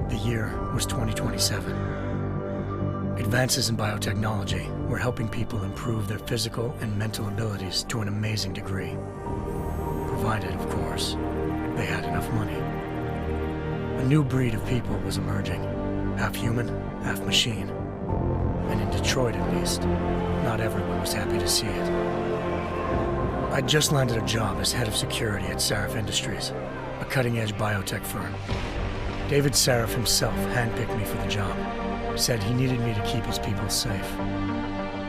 The year was 2027. Advances in biotechnology were helping people improve their physical and mental abilities to an amazing degree. Provided, of course, they had enough money. A new breed of people was emerging, half human, half machine. And in Detroit, at least, not everyone was happy to see it. I'd just landed a job as head of security at Sarif Industries, a cutting-edge biotech firm. David Sarif himself handpicked me for the job, said he needed me to keep his people safe.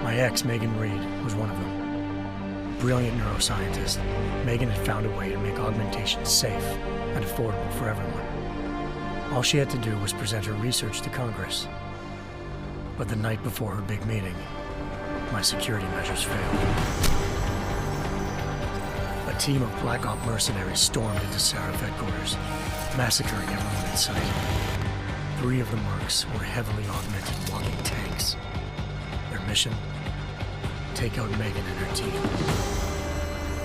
My ex, Megan Reed, was one of them. Brilliant neuroscientist, Megan had found a way to make augmentation safe and affordable for everyone. All she had to do was present her research to Congress. But the night before her big meeting, my security measures failed. A team of Black Op mercenaries stormed into Sarif headquarters, massacring everyone in sight. 3 of the mercs were heavily augmented walking tanks. Their mission? Take out Megan and her team.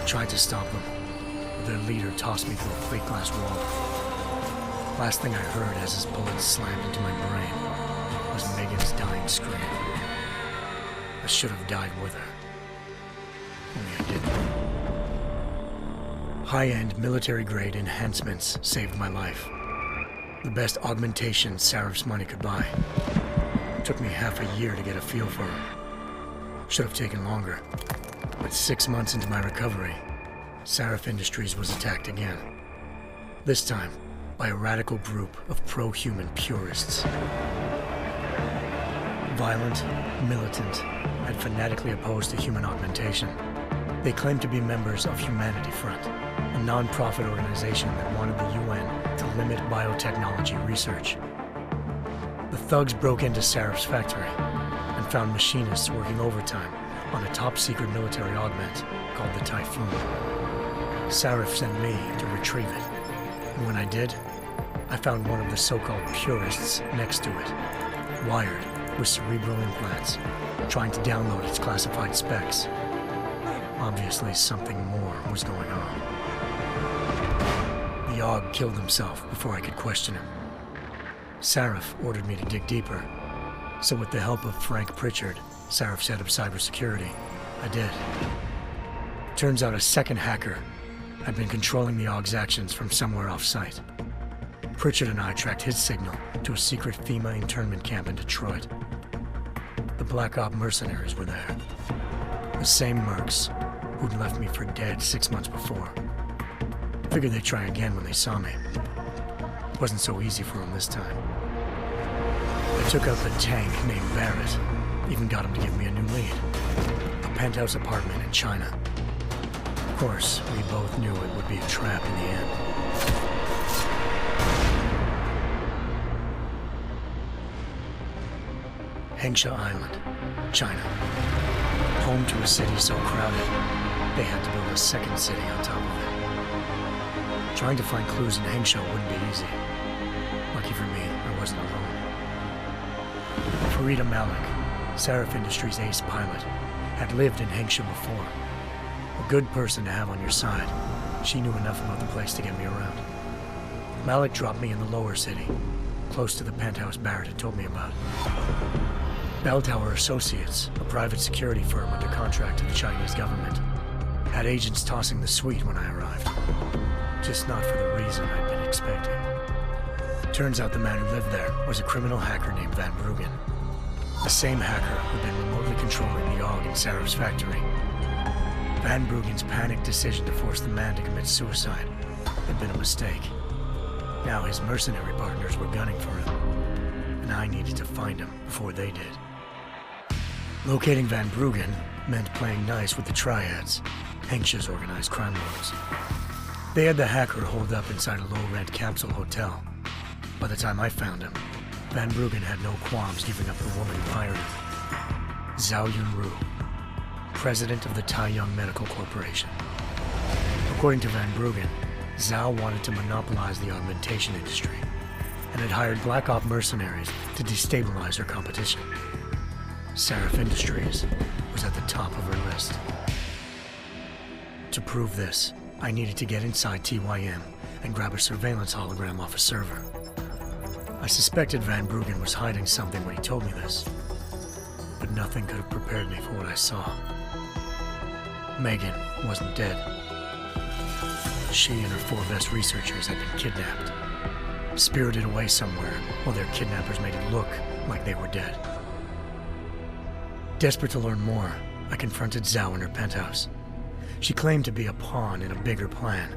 I tried to stop them, but their leader tossed me through a plate glass wall. Last thing I heard as his bullets slammed into my brain was Megan's dying scream. I should have died with her. Only I didn't. High-end military-grade enhancements saved my life. The best augmentation Sarif's money could buy. It took me half a year to get a feel for her. Should have taken longer. But 6 months into my recovery, Sarif Industries was attacked again. This time, by a radical group of pro-human purists. Violent, militant, and fanatically opposed to human augmentation. They claimed to be members of Humanity Front, a non-profit organization that wanted the UN to limit biotechnology research. The thugs broke into Sarif's factory and found machinists working overtime on a top-secret military augment called the Typhoon. Sarif sent me to retrieve it, and when I did, I found one of the so-called purists next to it, wired with cerebral implants, trying to download its classified specs. Obviously, something more was going on. The AUG killed himself before I could question him. Sarif ordered me to dig deeper, so with the help of Frank Pritchard, Sarif's head of cybersecurity, I did. Turns out a second hacker had been controlling the AUG's actions from somewhere off-site. Pritchard and I tracked his signal to a secret FEMA internment camp in Detroit. The Black Op mercenaries were there. The same mercs who'd left me for dead 6 months before. Figured they'd try again when they saw me. It wasn't so easy for them this time. I took out the tank named Barrett, even got him to give me a new lead. A penthouse apartment in China. Of course, we both knew it would be a trap in the end. Hengsha Island, China. Home to a city so crowded, they had to build a second city on top of it. Trying to find clues in Hengsha wouldn't be easy. Lucky for me, I wasn't alone. Farida Malik, Sarif Industries' ace pilot, had lived in Hengsha before. A good person to have on your side. She knew enough about the place to get me around. Malik dropped me in the lower city, close to the penthouse Barrett had told me about. Bell Tower Associates, a private security firm under contract to the Chinese government, had agents tossing the suite when I arrived. Just not for the reason I'd been expecting. Turns out the man who lived there was a criminal hacker named Van Bruggen. The same hacker who'd been remotely controlling the AUG in Sarif's factory. Van Bruggen's panicked decision to force the man to commit suicide had been a mistake. Now his mercenary partners were gunning for him, and I needed to find him before they did. Locating Van Bruggen meant playing nice with the Triads, Hengsha's organized crime lords. They had the hacker holed up inside a low-rent capsule hotel. By the time I found him, Van Bruggen had no qualms giving up the woman who hired him. Zhao Yunru, president of the Taiyang Medical Corporation. According to Van Bruggen, Zhao wanted to monopolize the augmentation industry and had hired Black Op mercenaries to destabilize her competition. Sarif Industries was at the top of her list. To prove this, I needed to get inside TYM and grab a surveillance hologram off a server. I suspected Van Bruggen was hiding something when he told me this, but nothing could have prepared me for what I saw. Megan wasn't dead. She and her 4 best researchers had been kidnapped, spirited away somewhere while their kidnappers made it look like they were dead. Desperate to learn more, I confronted Zhao in her penthouse. She claimed to be a pawn in a bigger plan,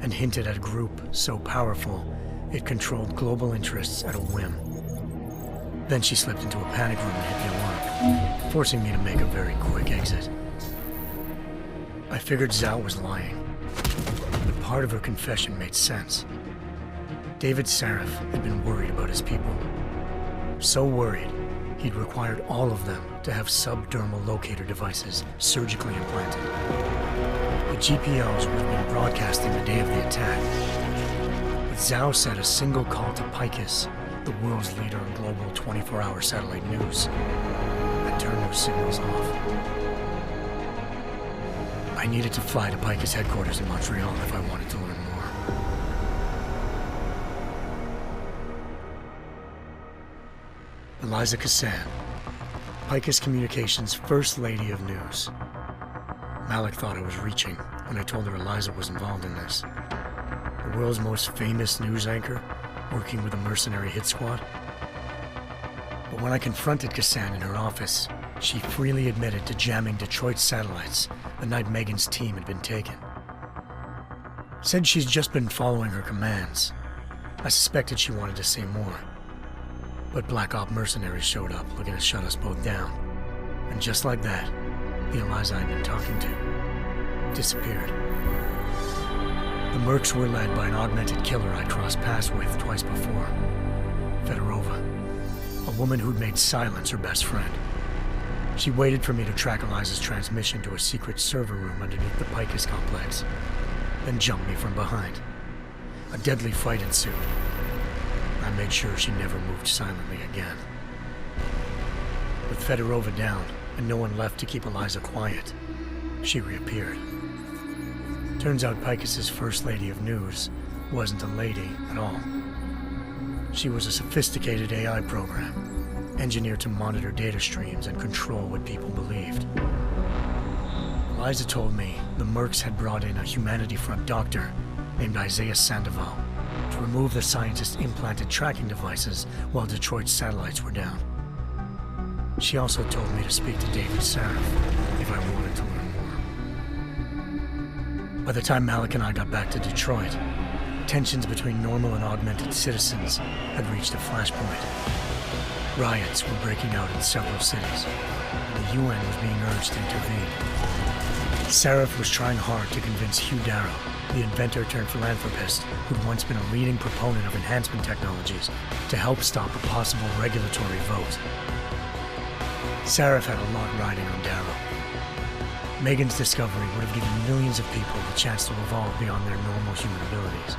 and hinted at a group so powerful it controlled global interests at a whim. Then she slipped into a panic room and hit the alarm, forcing me to make a very quick exit. I figured Zhao was lying, but part of her confession made sense. David Sarif had been worried about his people. So worried, he'd required all of them to have subdermal locator devices surgically implanted. The GPOs would have been broadcasting the day of the attack. But Zhao said a single call to Picus, the world's leader in global 24-hour satellite news, had turned those signals off. I needed to fly to Picus headquarters in Montreal if I wanted to learn more. Eliza Cassan, Picus Communications' First Lady of News. Malik thought I was reaching when I told her Eliza was involved in this. The world's most famous news anchor, working with a mercenary hit squad. But when I confronted Cassan in her office, she freely admitted to jamming Detroit's satellites the night Megan's team had been taken. Said she's just been following her commands. I suspected she wanted to say more. But Black Op mercenaries showed up looking to shut us both down. And just like that, the Eliza I'd been talking to disappeared. The Mercs were led by an augmented killer I'd crossed paths with twice before. Fedorova, a woman who'd made silence her best friend. She waited for me to track Eliza's transmission to a secret server room underneath the Picus complex, then jumped me from behind. A deadly fight ensued. I made sure she never moved silently again. With Fedorova down and no one left to keep Eliza quiet, she reappeared. Turns out Picus's First Lady of News wasn't a lady at all. She was a sophisticated AI program, engineered to monitor data streams and control what people believed. Eliza told me the Mercs had brought in a Humanity Front doctor named Isaiah Sandoval to remove the scientist's implanted tracking devices while Detroit's satellites were down. She also told me to speak to David Sarif if I wanted to learn more. By the time Malik and I got back to Detroit, tensions between normal and augmented citizens had reached a flashpoint. Riots were breaking out in several cities, and the UN was being urged to intervene. Sarif was trying hard to convince Hugh Darrow, the inventor turned philanthropist who'd once been a leading proponent of enhancement technologies, to help stop a possible regulatory vote. Sarif had a lot riding on Darrow. Megan's discovery would have given millions of people the chance to evolve beyond their normal human abilities,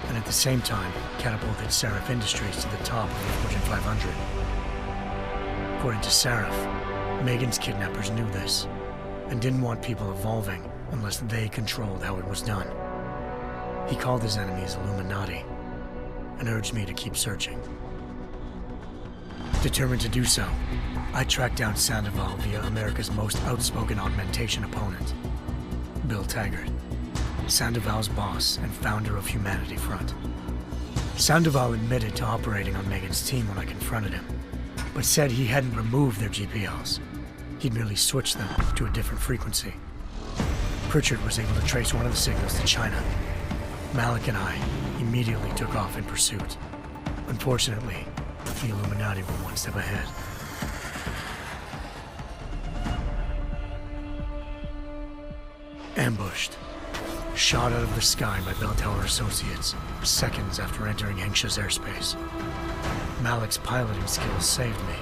and at the same time catapulted Seraph Industries to the top of the Fortune 500. According to Seraph, Megan's kidnappers knew this, and didn't want people evolving unless they controlled how it was done. He called his enemies Illuminati, and urged me to keep searching. Determined to do so, I tracked down Sandoval via America's most outspoken augmentation opponent, Bill Taggart, Sandoval's boss and founder of Humanity Front. Sandoval admitted to operating on Megan's team when I confronted him, but said he hadn't removed their GPLs. He'd merely switched them to a different frequency. Pritchard was able to trace one of the signals to China. Malik and I immediately took off in pursuit. Unfortunately, the Illuminati were one step ahead. Ambushed. Shot out of the sky by Bell Tower Associates, seconds after entering Hengsha's airspace. Malik's piloting skills saved me.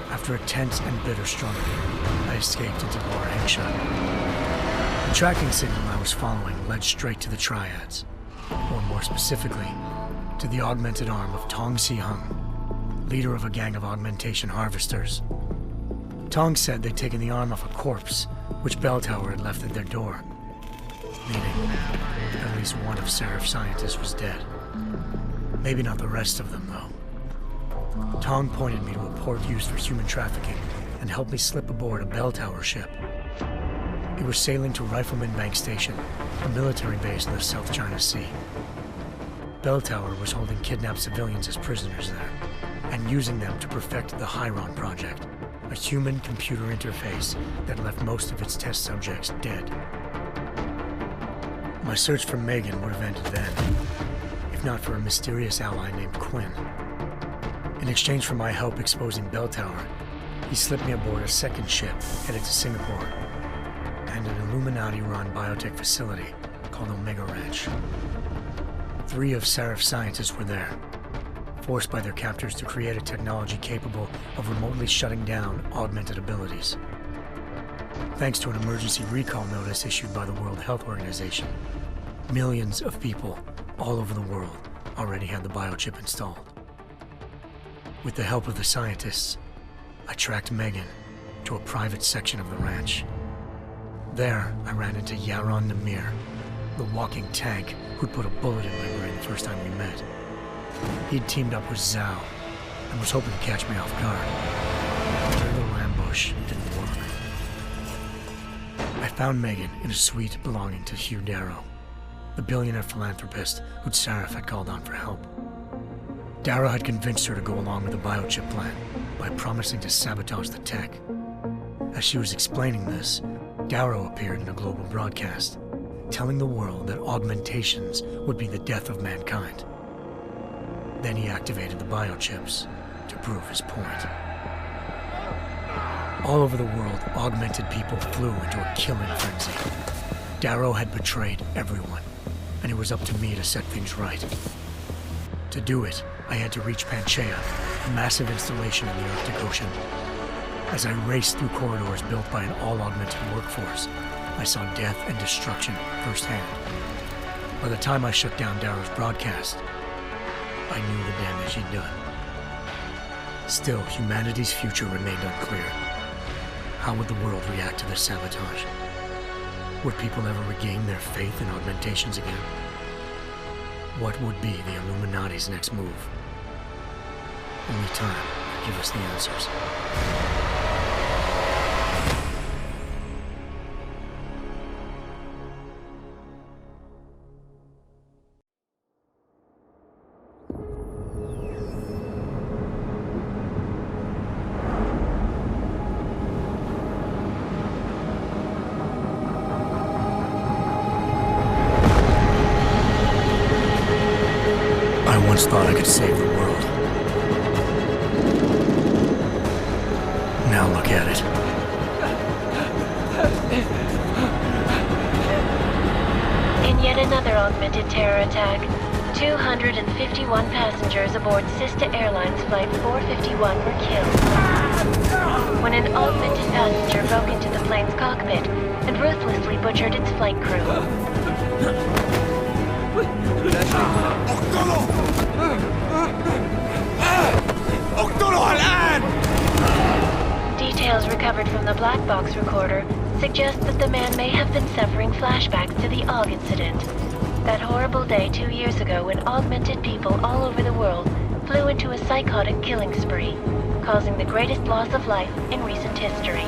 After a tense and bitter struggle, I escaped into Lower Hengsha. The tracking signal I was following led straight to the Triads, or more specifically, to the augmented arm of Tong Si-hung, leader of a gang of augmentation harvesters. Tong said they'd taken the arm off a corpse, which Bell Tower had left at their door, meaning at least one of Seraph's scientists was dead. Maybe not the rest of them, though. Tong pointed me to a port used for human trafficking and helped me slip aboard a Bell Tower ship. It was sailing to Rifleman Bank Station, a military base in the South China Sea. Bell Tower was holding kidnapped civilians as prisoners there, and using them to perfect the Hyron Project, a human-computer interface that left most of its test subjects dead. My search for Megan would have ended then, if not for a mysterious ally named Quinn. In exchange for my help exposing Bell Tower, he slipped me aboard a second ship headed to Singapore, and an Illuminati-run biotech facility called Omega Ranch. 3 of Seraph's scientists were there, forced by their captors to create a technology capable of remotely shutting down augmented abilities. Thanks to an emergency recall notice issued by the World Health Organization, millions of people all over the world already had the biochip installed. With the help of the scientists, I tracked Megan to a private section of the ranch. There, I ran into Yaron Namir, the walking tank who'd put a bullet in my brain the first time we met. He'd teamed up with Zhao and was hoping to catch me off guard. Their little ambush didn't work. I found Megan in a suite belonging to Hugh Darrow, the billionaire philanthropist who'd Seraph had called on for help. Darrow had convinced her to go along with the biochip plan by promising to sabotage the tech. As she was explaining this, Darrow appeared in a global broadcast, telling the world that augmentations would be the death of mankind. Then he activated the biochips to prove his point. All over the world, augmented people flew into a killing frenzy. Darrow had betrayed everyone, and it was up to me to set things right. To do it, I had to reach Panchaea, a massive installation in the Arctic Ocean. As I raced through corridors built by an all-augmented workforce, I saw death and destruction firsthand. By the time I shut down Darrow's broadcast, I knew the damage he'd done. Still, humanity's future remained unclear. How would the world react to this sabotage? Would people ever regain their faith in augmentations again? What would be the Illuminati's next move? Only time could give us the answers. I once thought I could save the world. Now look at it. In yet another augmented terror attack, 251 passengers aboard Sista Airlines Flight 451 were killed. when an augmented passenger broke into the plane's cockpit and ruthlessly butchered its flight crew. Details recovered from the black box recorder suggest that the man may have been suffering flashbacks to the AUG incident. That horrible day 2 years ago when augmented people all over the world flew into a psychotic killing spree, causing the greatest loss of life in recent history.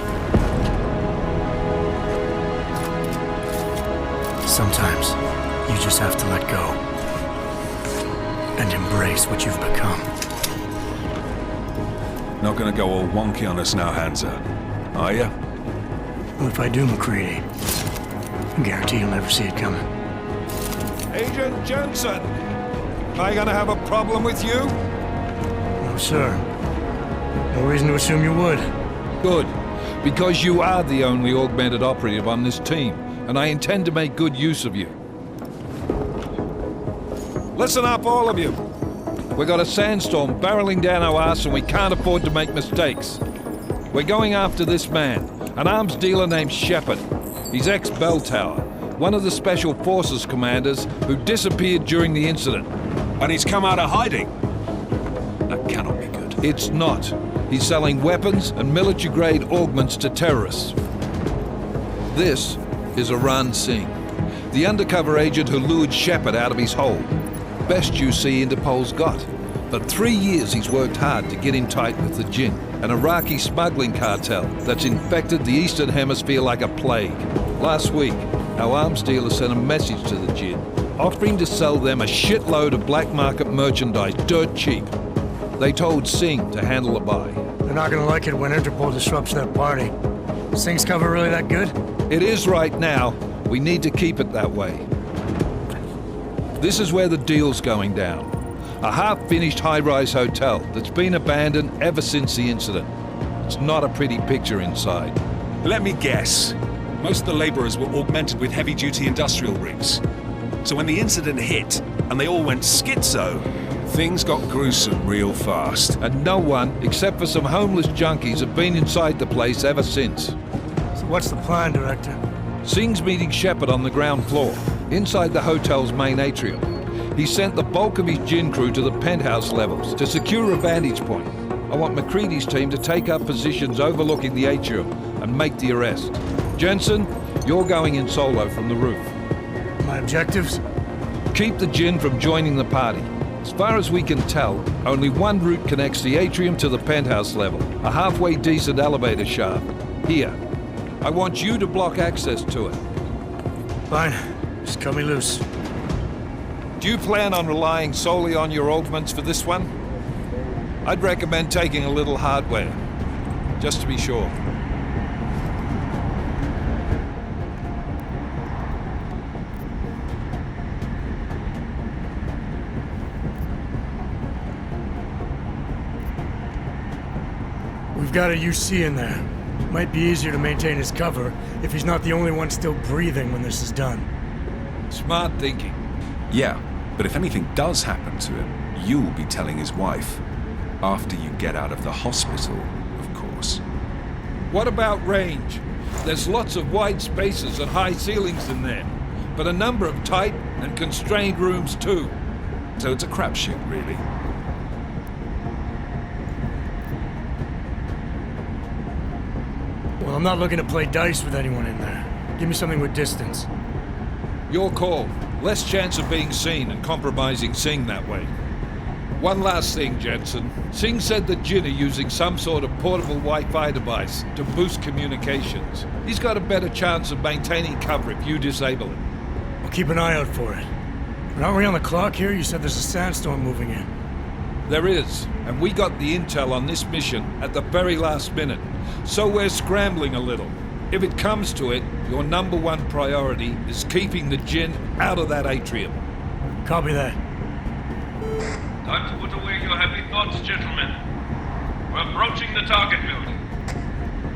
Sometimes you just have to let go and embrace what you've become. Not gonna go all wonky on us now, Hansa, are ya? Well, if I do, McCready, I guarantee you'll never see it coming. Agent Jensen! Am I gonna have a problem with you? No, sir. No reason to assume you would. Good, because you are the only augmented operative on this team, and I intend to make good use of you. Listen up, all of you. We got a sandstorm barreling down our arse and we can't afford to make mistakes. We're going after this man, an arms dealer named Shepard. He's ex-Bell Tower, one of the Special Forces commanders who disappeared during the incident. And he's come out of hiding? That cannot be good. It's not. He's selling weapons and military-grade augments to terrorists. This is Aran Singh, the undercover agent who lured Shepard out of his hole. Best you see Interpol's got. For 3 years he's worked hard to get in tight with the Jinn, an Iraqi smuggling cartel that's infected the Eastern Hemisphere like a plague. Last week, our arms dealer sent a message to the Jinn, offering to sell them a shitload of black market merchandise dirt cheap. They told Singh to handle the buy. They're not gonna like it when Interpol disrupts their party. Singh's cover really that good? It is right now. We need to keep it that way. This is where the deal's going down. A half-finished high-rise hotel that's been abandoned ever since the incident. It's not a pretty picture inside. Let me guess. Most of the laborers were augmented with heavy-duty industrial rigs. So when the incident hit, and they all went schizo, things got gruesome real fast. And no one, except for some homeless junkies, have been inside the place ever since. So what's the plan, Director? Singh's meeting Shepard on the ground floor, inside the hotel's main atrium. He sent the bulk of his Jinn crew to the penthouse levels to secure a vantage point. I want McCready's team to take up positions overlooking the atrium and make the arrest. Jensen, you're going in solo from the roof. My objectives? Keep the Jinn from joining the party. As far as we can tell, only one route connects the atrium to the penthouse level, a halfway decent elevator shaft. Here. I want you to block access to it. Fine. Just cut me loose. Do you plan on relying solely on your augments for this one? I'd recommend taking a little hardware, just to be sure. We've got a UC in there. Might be easier to maintain his cover if he's not the only one still breathing when this is done. Smart thinking. Yeah, but if anything does happen to him, you'll be telling his wife. After you get out of the hospital, of course. What about range? There's lots of wide spaces and high ceilings in there, but a number of tight and constrained rooms too. So it's a crapshoot, really. Well, I'm not looking to play dice with anyone in there. Give me something with distance. Your call. Less chance of being seen and compromising Singh that way. One last thing, Jensen. Singh said the Jinn are using some sort of portable Wi-Fi device to boost communications. He's got a better chance of maintaining cover if you disable it. I'll keep an eye out for it. But aren't we on the clock here? You said there's a sandstorm moving in. There is, and we got the intel on this mission at the very last minute, so we're scrambling a little. If it comes to it, your number one priority is keeping the Jinn out of that atrium. Copy that. Time to put away your happy thoughts, gentlemen. We're approaching the target building.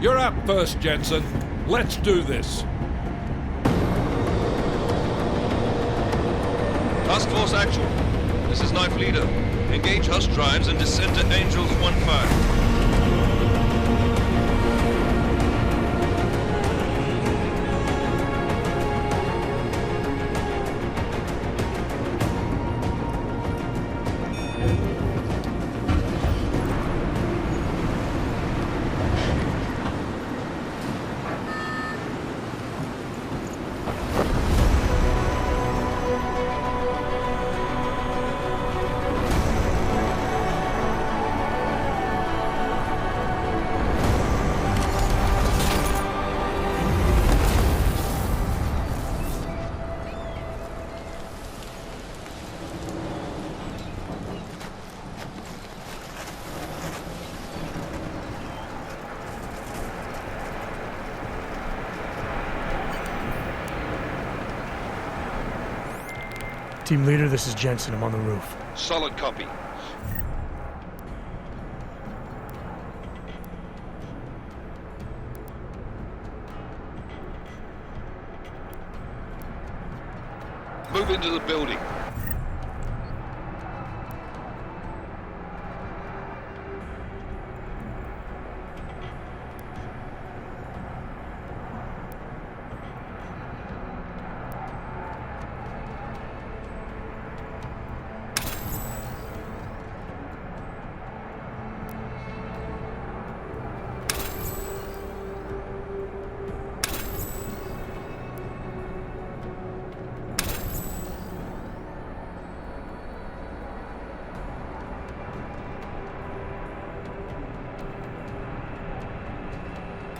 You're up first, Jensen. Let's do this. Task Force Actual. This is Knife Leader. Engage Hush Drives and descend to Angels 1-5. Team leader, this is Jensen. I'm on the roof. Solid copy. Move into the building.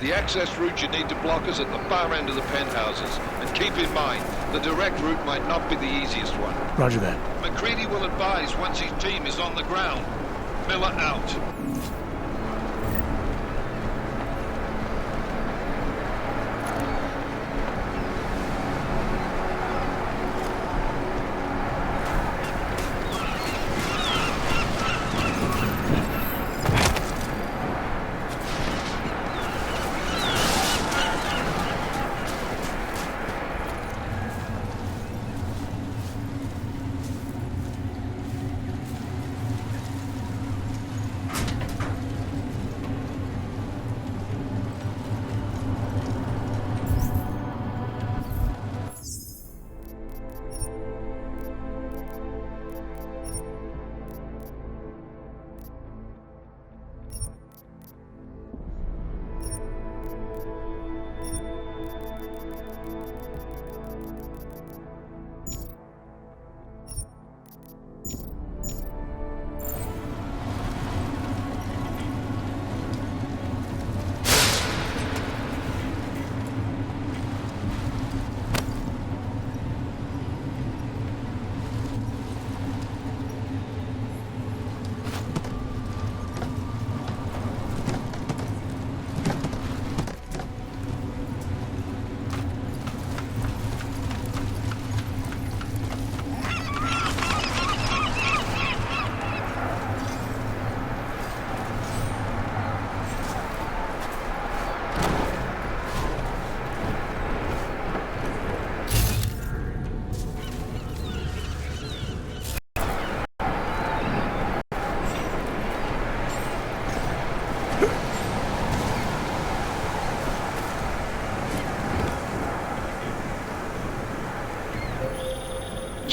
The access route you need to block is at the far end of the penthouses. And keep in mind, the direct route might not be the easiest one. Roger that. McCready will advise once his team is on the ground. Miller out.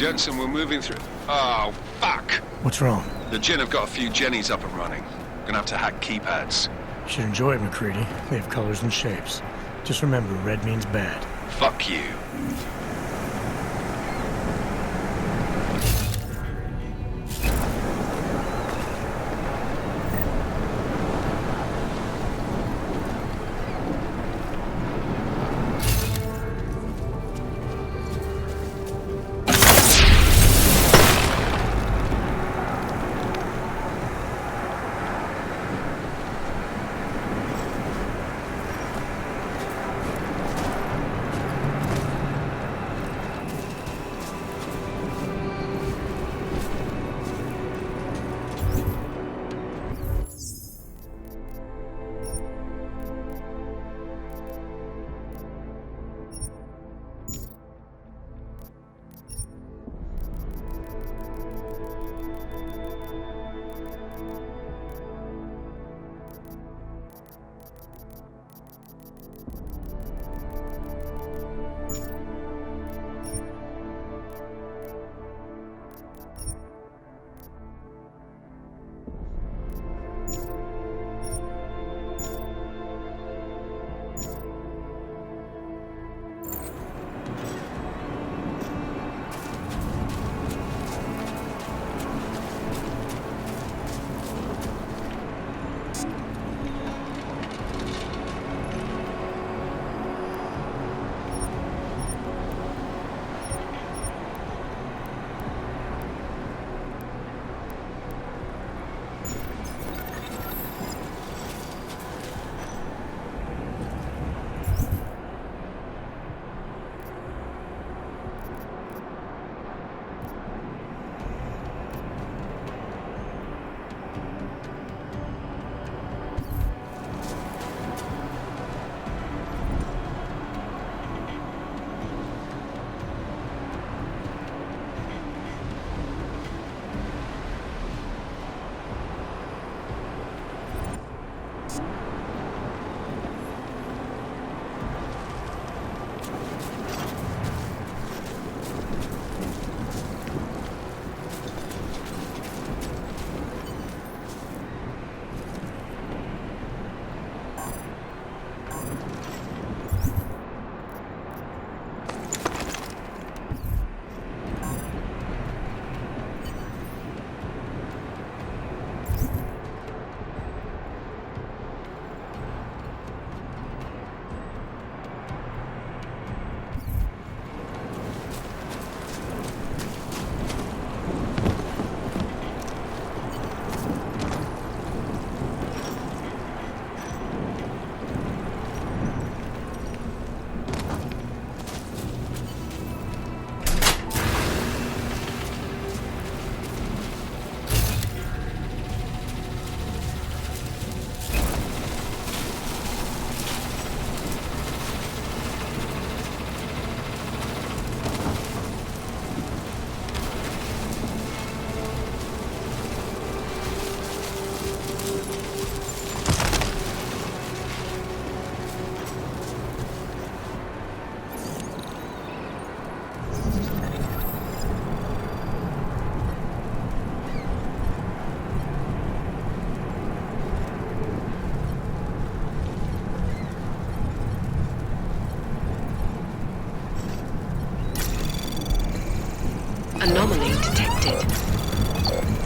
Jensen, we're moving through... Oh, fuck! What's wrong? The Jinn have got a few Jennies up and running. Gonna have to hack keypads. You should enjoy it, McCready. They have colors and shapes. Just remember, red means bad. Fuck you.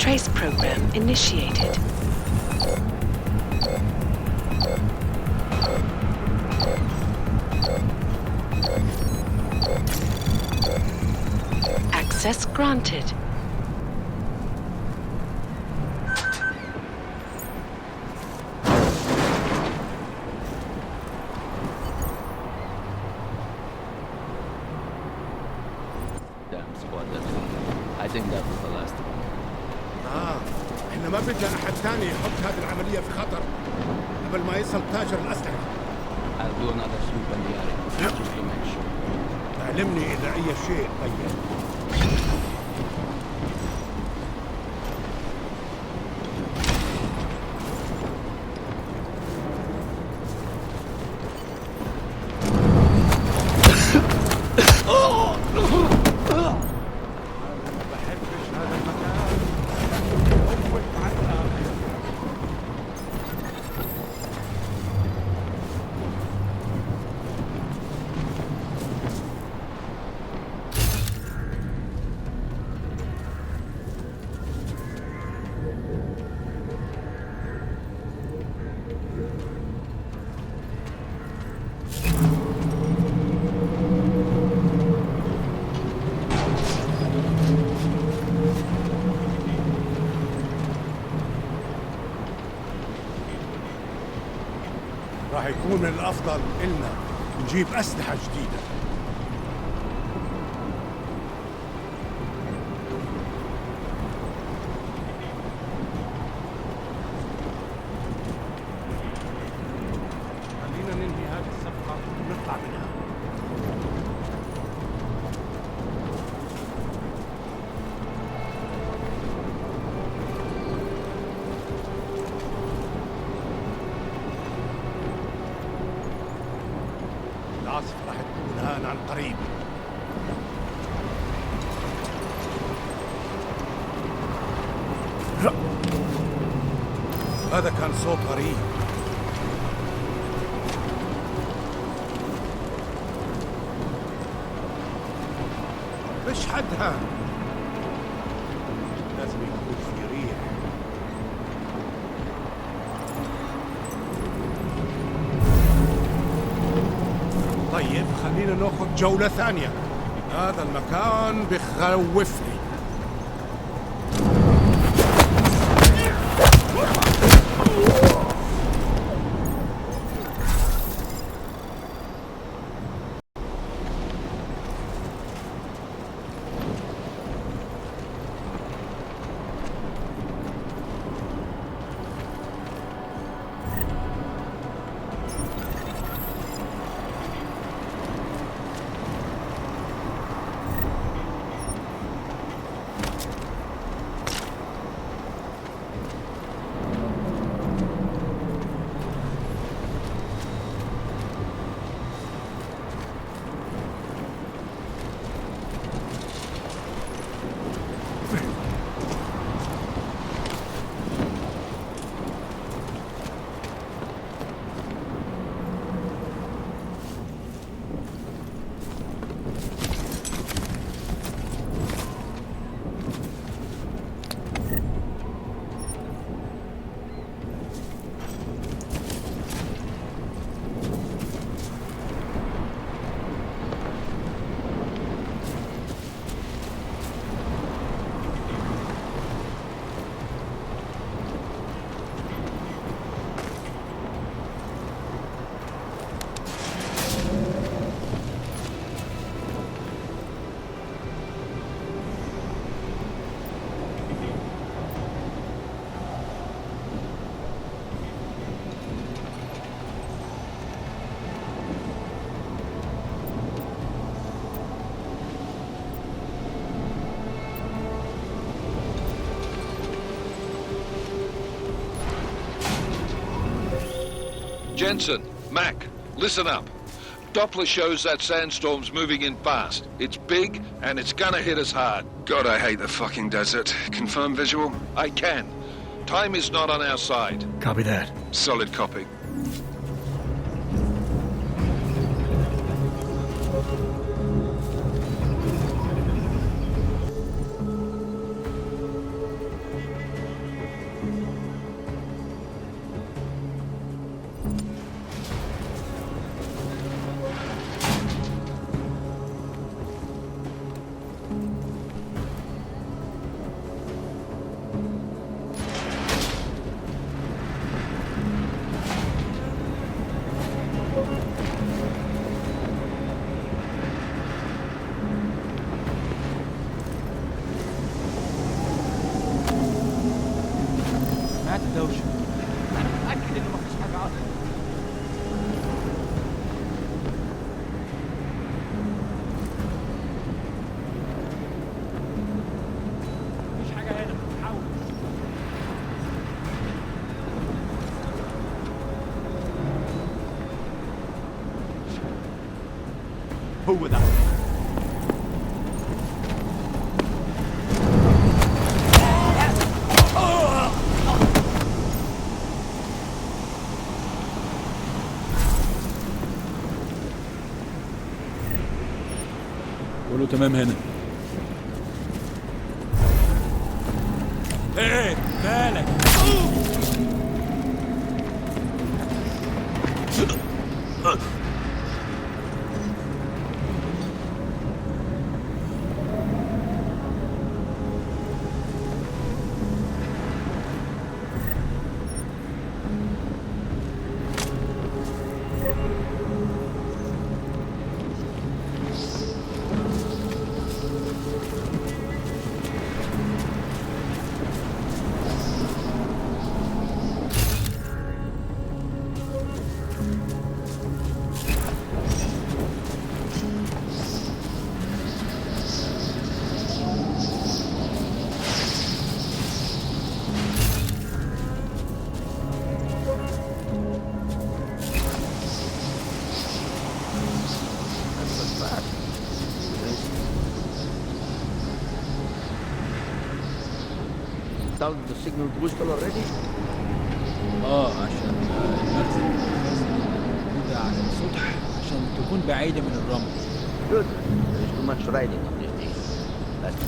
Trace program initiated. Access granted. Damn squad, I think that was the last one. احنا ما بدنا احد ثاني يحط هذه العملية في خطر قبل ما يصل تاجر الأسلحة. I'll do another sweep in the area, just to make sure. علمني إذا أي شيء طيب. راح يكون من الأفضل إلنا نجيب أسلحة جديدة. خلينا ننهي هذه الصفقة ونطلع منها. العاصفة راح تكون هان عن قريب. هذا كان صوت غريب. مش حد هان، لازم يكون في ريح. طيب خلينا ناخذ جولة ثانية. هذا المكان بخوفني. Jensen, Mac, listen up. Doppler shows that sandstorm's moving in fast. It's big, and it's gonna hit us hard. God, I hate the fucking desert. Confirm visual? I can. Time is not on our side. Copy that. Solid copy. سمعت دوشة. أنا متأكد إنه مفيش حاجة عاطل. مفيش حاجة هنا، حاول. هو ده. كله تمام هنا. ايه بالك؟ Down the signal booster already? عشان المخزن موجودة على السطح عشان تكون بعيدة من الرمل. Good. There is too much riding on this thing. That's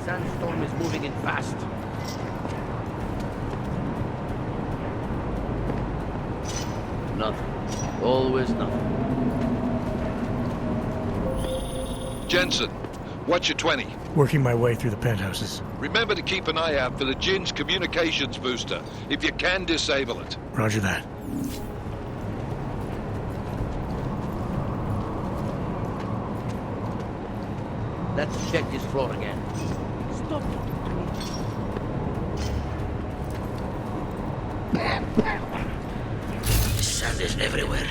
sandstorm is moving in fast. Nothing. Always nothing. Jensen, watch your 20. Working my way through the penthouses. Remember to keep an eye out for the Jin's communications booster. If you can, disable it. Roger that. Let's check this floor again. Stop talking to me. Sand is everywhere.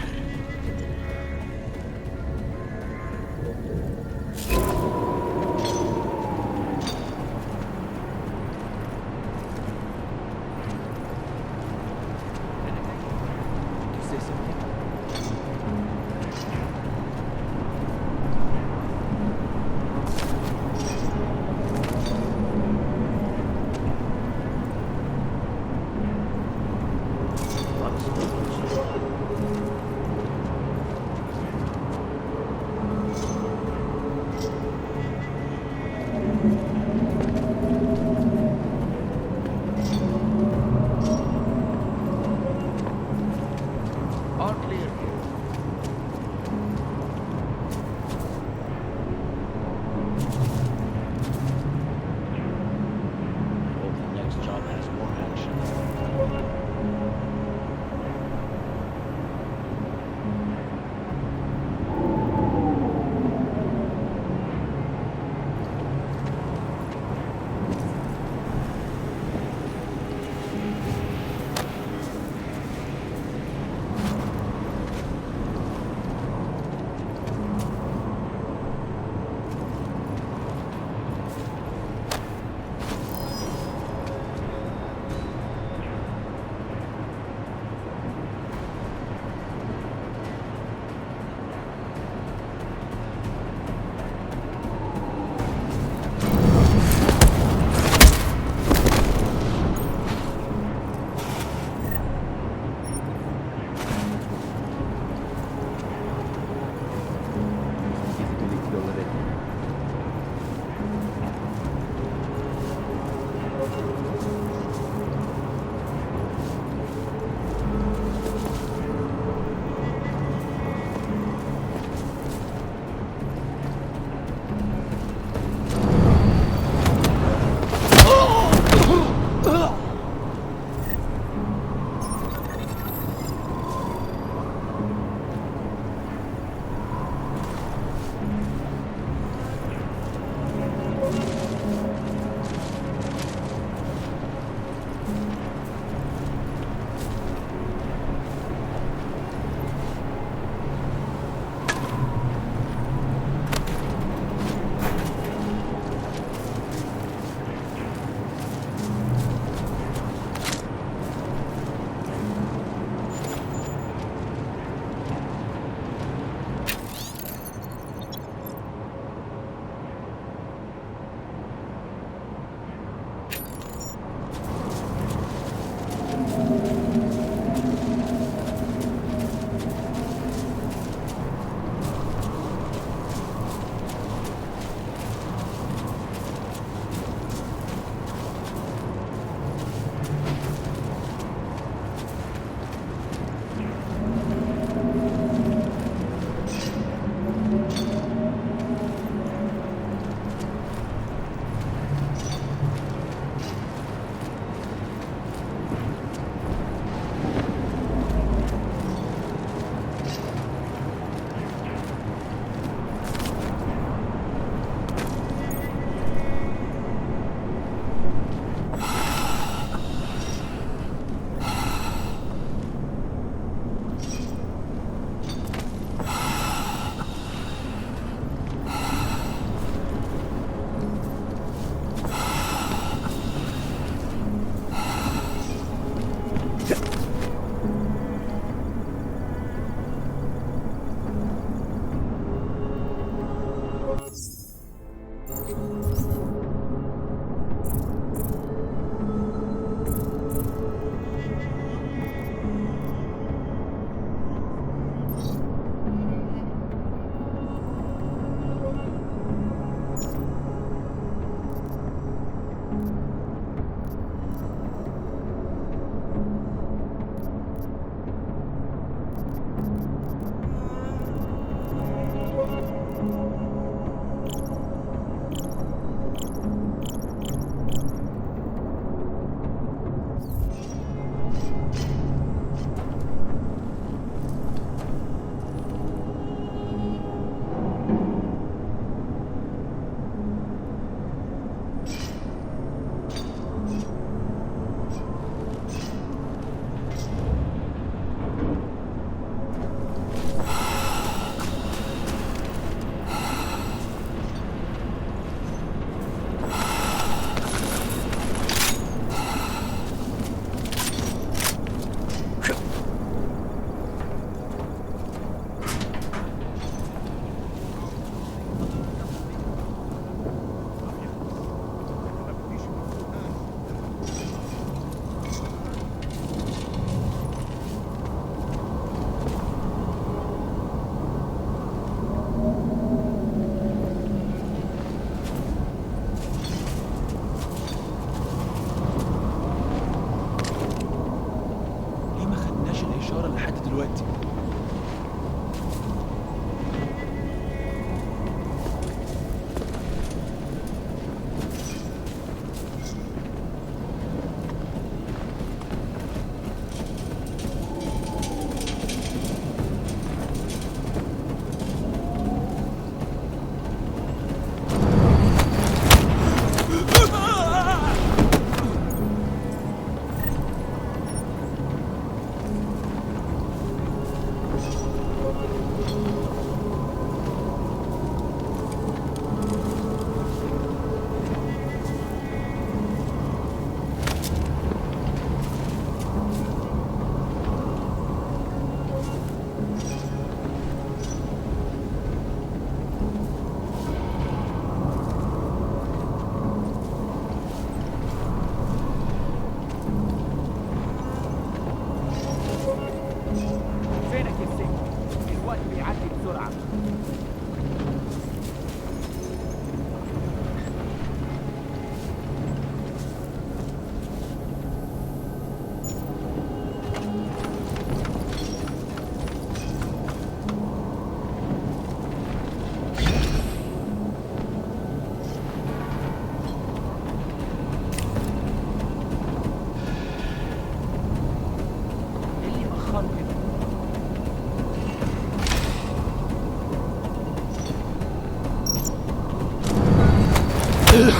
عملنا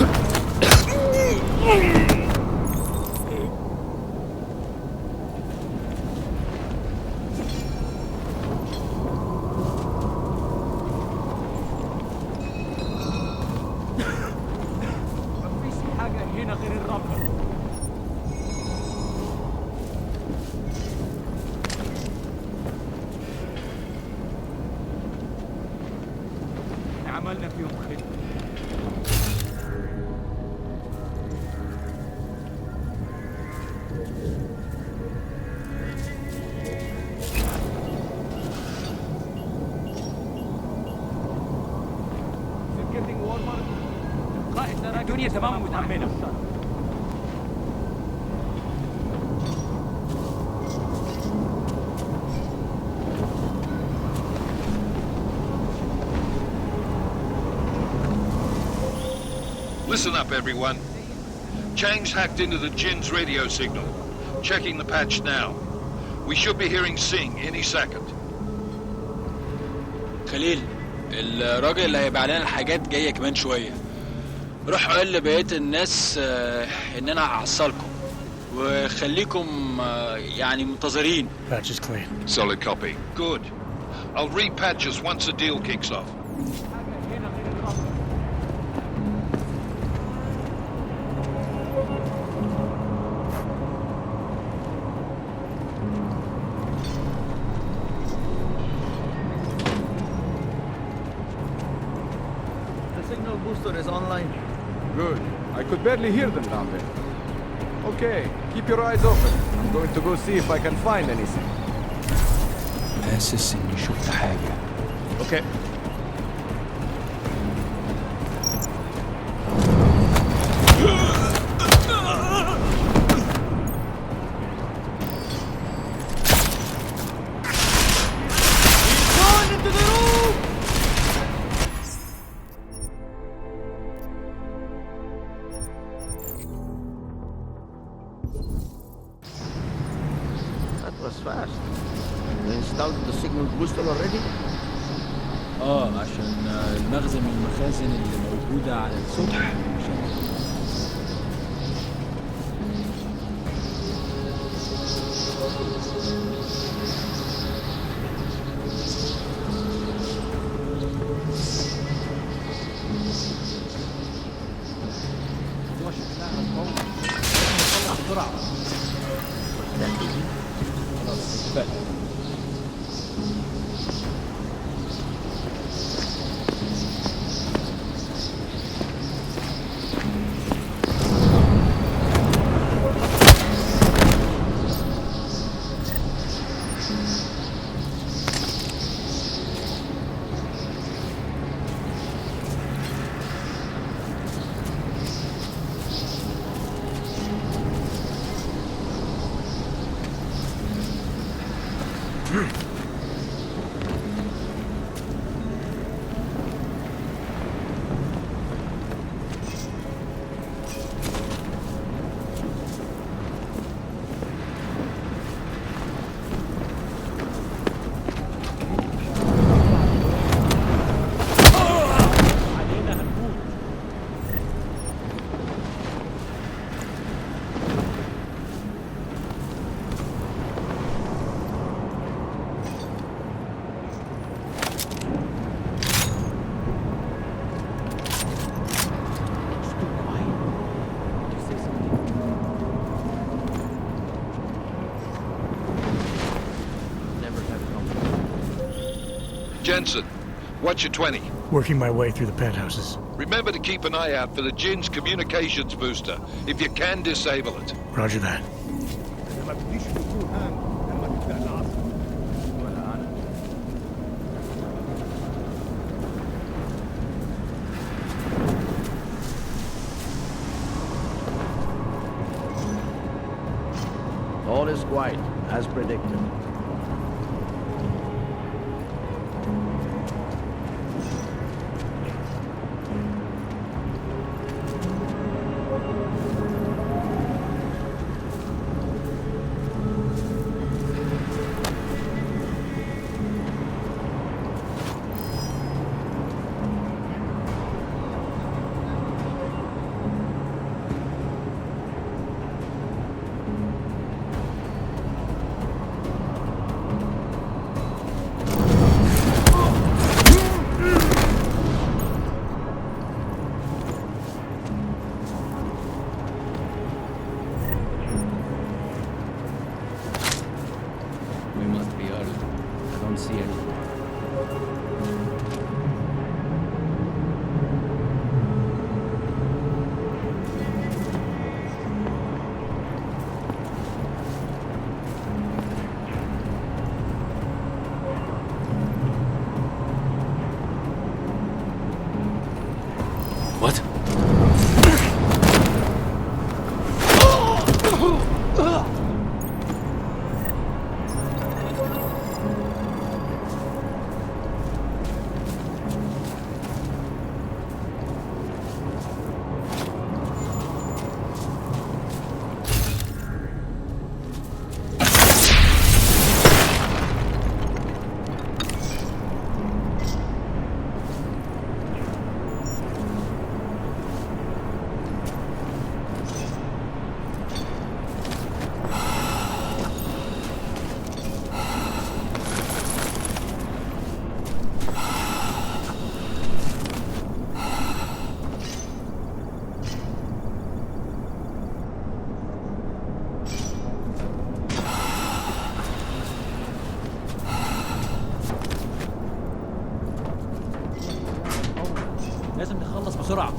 فيهم خدمة. الدنيا تمام متأمنة. Listen up, everyone. Chang's hacked into the Jin's radio signal. Checking the patch now. We should be hearing Sing any second. خليل، الراجل اللي هيبقى لنا الحاجات جاية كمان شوية. روح قول لبقية الناس إن أنا هعصلكم وخليكم يعني منتظرين. Patch is clean. Solid copy. Good. I'll repatch us once the deal kicks off. Is online. Good. I could barely hear them down there. Okay, keep your eyes open. I'm going to go see if I can find anything. حاسس إني شفت حاجة. Okay. Was fast. They installed the signal booster already? عشان المخزن من المخازن اللي موجودة على السطح. Jensen, what's your 20? Working my way through the penthouses. Remember to keep an eye out for the Jin's communications booster, if you can disable it. Roger that. ما بديش يكون هان لما تبدأ العصر. All is quiet, as predicted. What? لازم نخلص بسرعة.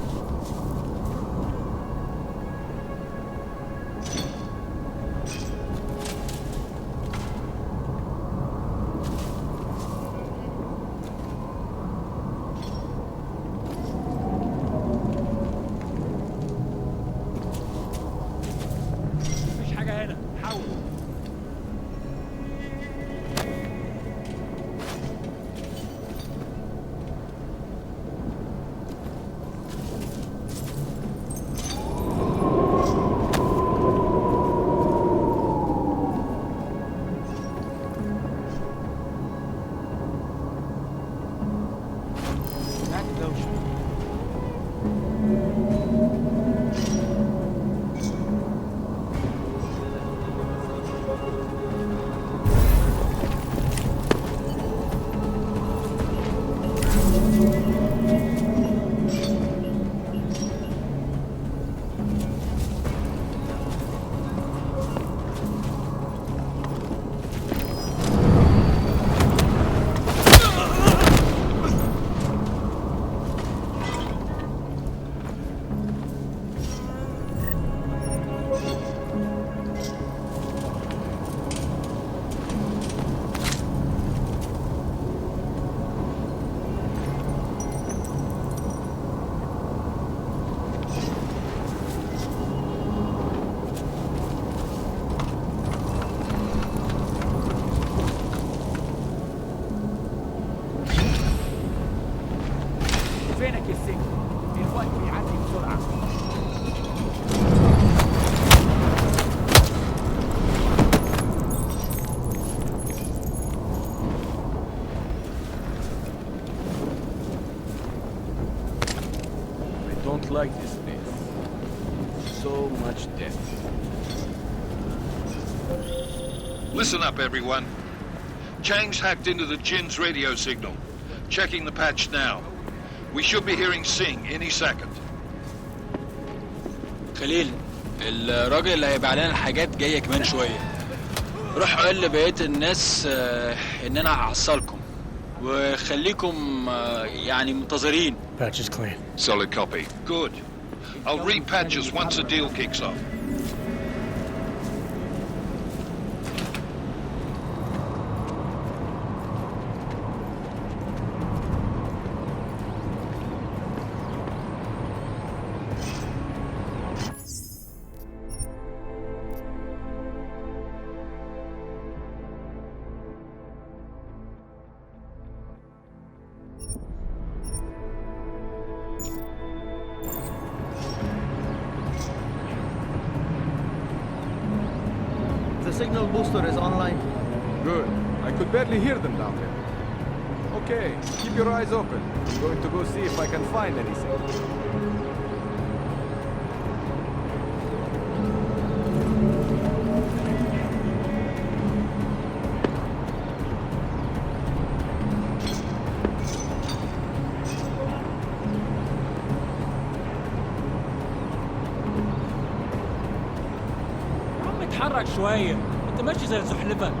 مفيش حاجة هنا، حاول. فينك يا سيف؟ الوقت بيعدي بسرعة. I don't like this place. So much death. Listen up, everyone. Chang's hacked into the Jin's radio signal. Checking the patch now. We should be hearing Sing any second. خليل، الراجل اللي هيبيع لنا الحاجات جاية كمان شوية. روح قول لبقية الناس ان انا هحصلكم وخليكم يعني منتظرين. Patch is clean. Solid copy. Good. I'll repatch us once the deal kicks off. The signal booster is online. Good. I could barely hear them down there. Okay, keep your eyes open. I'm going to go see if I can find anything. اتحرك شوية، انت ماشي زي الزحلفة.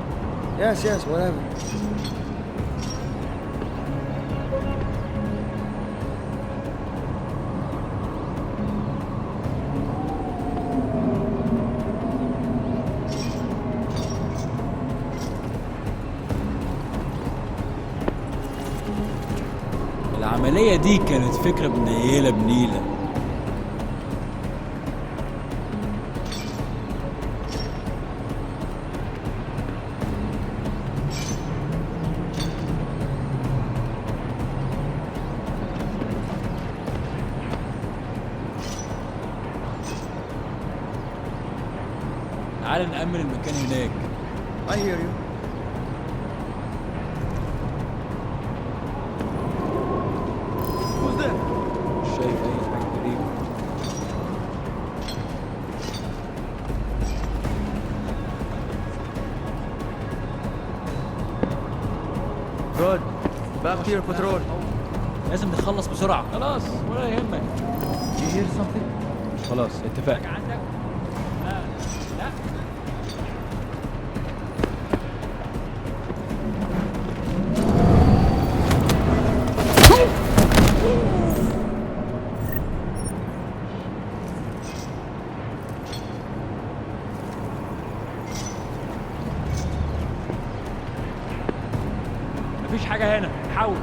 Yes, whatever. العملية العملية دي كانت فكرة منيلة بنيلة. تعال نأمن المكان هناك. I hear you. Who's there? مش شايف أي حاجة غريبة. Good. Back to your patrol. لازم نخلص بسرعة. خلاص ولا يهمك. Did you hear something? خلاص اتفقنا. عندك؟ لا. لا. مفيش حاجة هنا. حاول.